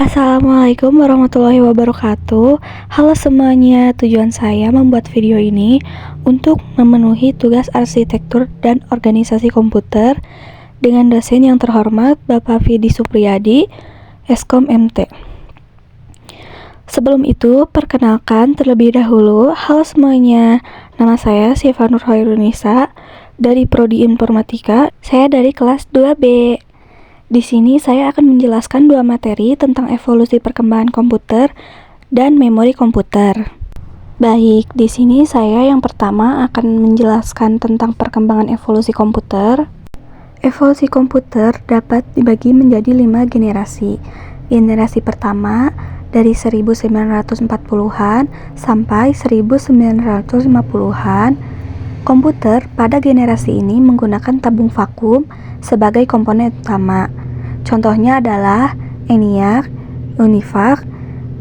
Assalamualaikum warahmatullahi wabarakatuh. Halo semuanya, tujuan saya membuat video ini untuk memenuhi tugas arsitektur dan organisasi komputer dengan dosen yang terhormat Bapak Vidi Supriyadi, Eskom MT. Sebelum itu, perkenalkan terlebih dahulu. Halo semuanya, nama saya Syifa Nurhoirunisa dari Prodi Informatika. Saya dari kelas 2B. Di sini saya akan menjelaskan dua materi tentang evolusi perkembangan komputer dan memori komputer. Baik, di sini saya yang pertama akan menjelaskan tentang perkembangan evolusi komputer. Evolusi komputer dapat dibagi menjadi 5 generasi. Generasi pertama dari 1940-an sampai 1950-an. Komputer pada generasi ini menggunakan tabung vakum sebagai komponen utama. Contohnya adalah ENIAC, UNIVAC,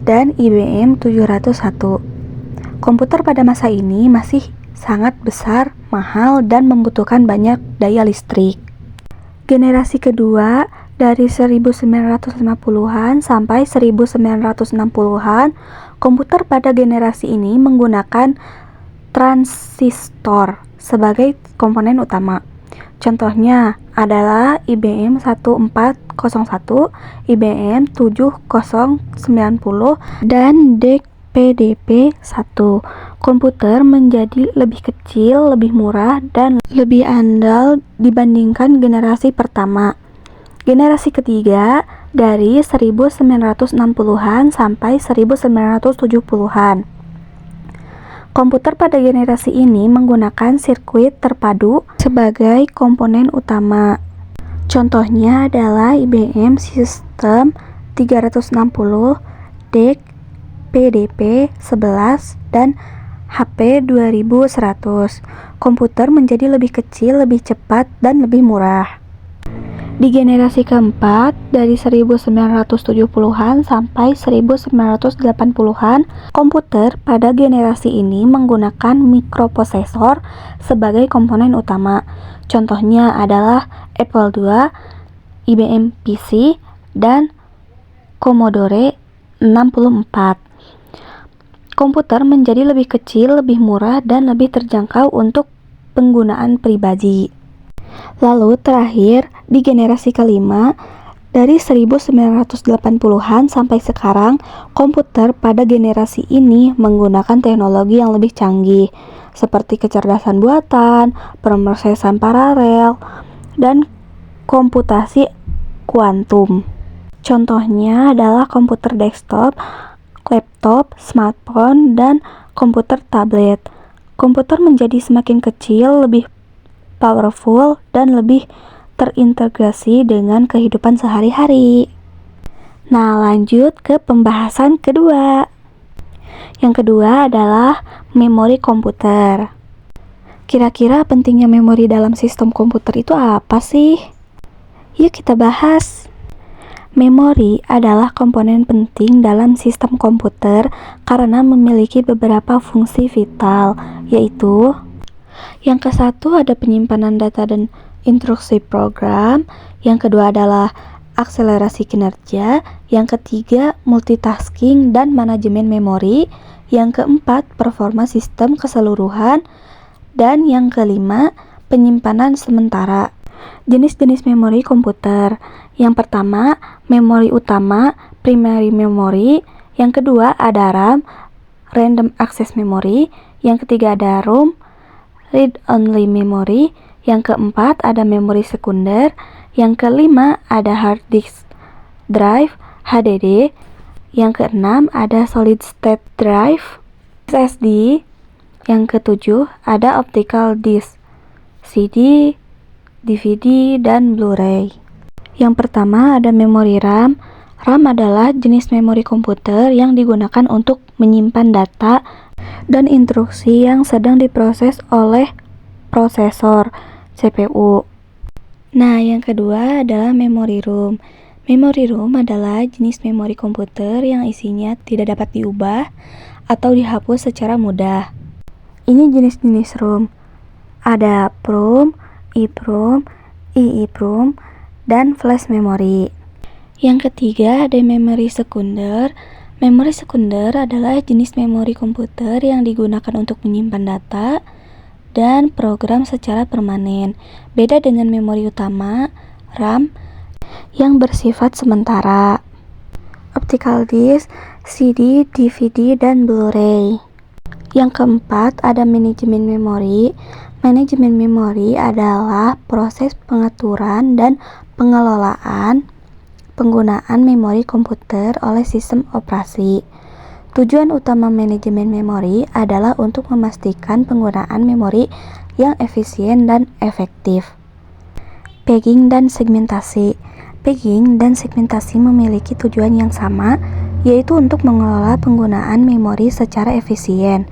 dan IBM 701. Komputer pada masa ini masih sangat besar, mahal, dan membutuhkan banyak daya listrik. Generasi kedua dari 1950-an sampai 1960-an, komputer pada generasi ini menggunakan transistor sebagai komponen utama. Contohnya adalah IBM 1401, IBM 7090, dan DEC PDP-1. Komputer menjadi lebih kecil, lebih murah, dan lebih andal dibandingkan generasi pertama. Generasi ketiga dari 1960-an sampai 1970-an. Komputer pada generasi ini menggunakan sirkuit terpadu sebagai komponen utama. Contohnya adalah IBM System 360, DEC PDP-11, dan HP 2100. Komputer menjadi lebih kecil, lebih cepat, dan lebih murah. Di generasi keempat, dari 1970-an sampai 1980-an, komputer pada generasi ini menggunakan mikroprosesor sebagai komponen utama. Contohnya adalah Apple II, IBM PC, dan Commodore 64. Komputer menjadi lebih kecil, lebih murah, dan lebih terjangkau untuk penggunaan pribadi. Lalu terakhir, di generasi kelima, dari 1980-an sampai sekarang, komputer pada generasi ini menggunakan teknologi yang lebih canggih, seperti kecerdasan buatan, pemrosesan paralel, dan komputasi kuantum. Contohnya adalah komputer desktop, laptop, smartphone, dan komputer tablet. Komputer menjadi semakin kecil, lebih powerful, dan lebih terintegrasi dengan kehidupan sehari-hari. Nah, lanjut ke pembahasan kedua. Yang kedua adalah memori komputer. Kira-kira pentingnya memori dalam sistem komputer itu apa sih? Yuk kita bahas. Memori adalah komponen penting dalam sistem komputer karena memiliki beberapa fungsi vital, yaitu yang ke-1 ada penyimpanan data dan instruksi program, yang kedua adalah akselerasi kinerja, yang ketiga multitasking dan manajemen memori, yang keempat performa sistem keseluruhan, dan yang kelima penyimpanan sementara. Jenis-jenis memori komputer. Yang pertama, memori utama, primary memory, yang kedua ada RAM, random access memory, yang ketiga ada ROM, read-only memory, yang keempat ada memori sekunder, yang kelima ada hard disk drive, HDD, yang keenam ada solid state drive, SSD, yang ketujuh ada optical disk, CD, DVD, dan Blu-ray. Yang pertama ada memori RAM. RAM adalah jenis memori komputer yang digunakan untuk menyimpan data dan instruksi yang sedang diproses oleh prosesor CPU. Nah, yang kedua adalah memori ROM. Memori ROM adalah jenis memori komputer yang isinya tidak dapat diubah atau dihapus secara mudah. Ini jenis-jenis ROM. Ada PROM, EEPROM, EEPROM, dan flash memory. Yang ketiga ada memori sekunder. Memori sekunder adalah jenis memori komputer yang digunakan untuk menyimpan data dan program secara permanen. Beda dengan memori utama, RAM, yang bersifat sementara. Optical disk, CD, DVD, dan Blu-ray. Yang keempat ada manajemen memori. Manajemen memori adalah proses pengaturan dan pengelolaan penggunaan memori komputer oleh sistem operasi. Tujuan utama manajemen memori adalah untuk memastikan penggunaan memori yang efisien dan efektif. Pegging dan segmentasi. Pegging dan segmentasi memiliki tujuan yang sama, yaitu untuk mengelola penggunaan memori secara efisien.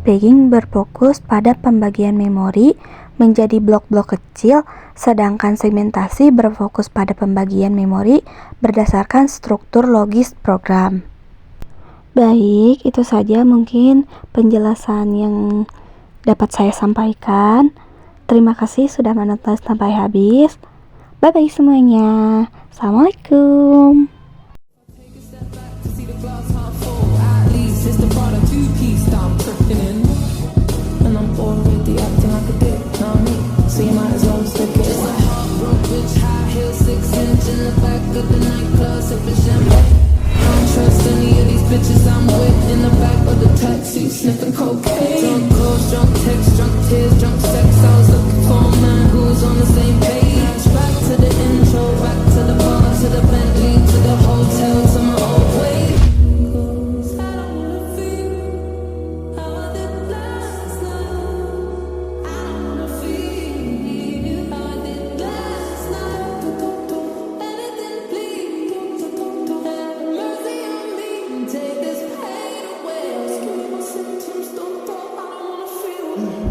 Pegging berfokus pada pembagian memori menjadi blok-blok kecil, sedangkan segmentasi berfokus pada pembagian memori berdasarkan struktur logis program. Baik, itu saja mungkin penjelasan yang dapat saya sampaikan. Terima kasih sudah menonton sampai habis. Bye-bye semuanya. Assalamualaikum. Bitches I'm with in the back of the taxi, sniffing cocaine. Drunk calls, drunk texts, drunk tears, drunk sex. I was looking for a man who was on the same page. Back to the intro, back to the bar, to the Bentley, to the hotel, to my old way. 'Cause I don't wanna feel how I did last night. I don't wanna feel how I did last night. Anything please, have mercy on me. Take this pain away. Give me my symptoms, don't I don't wanna feel.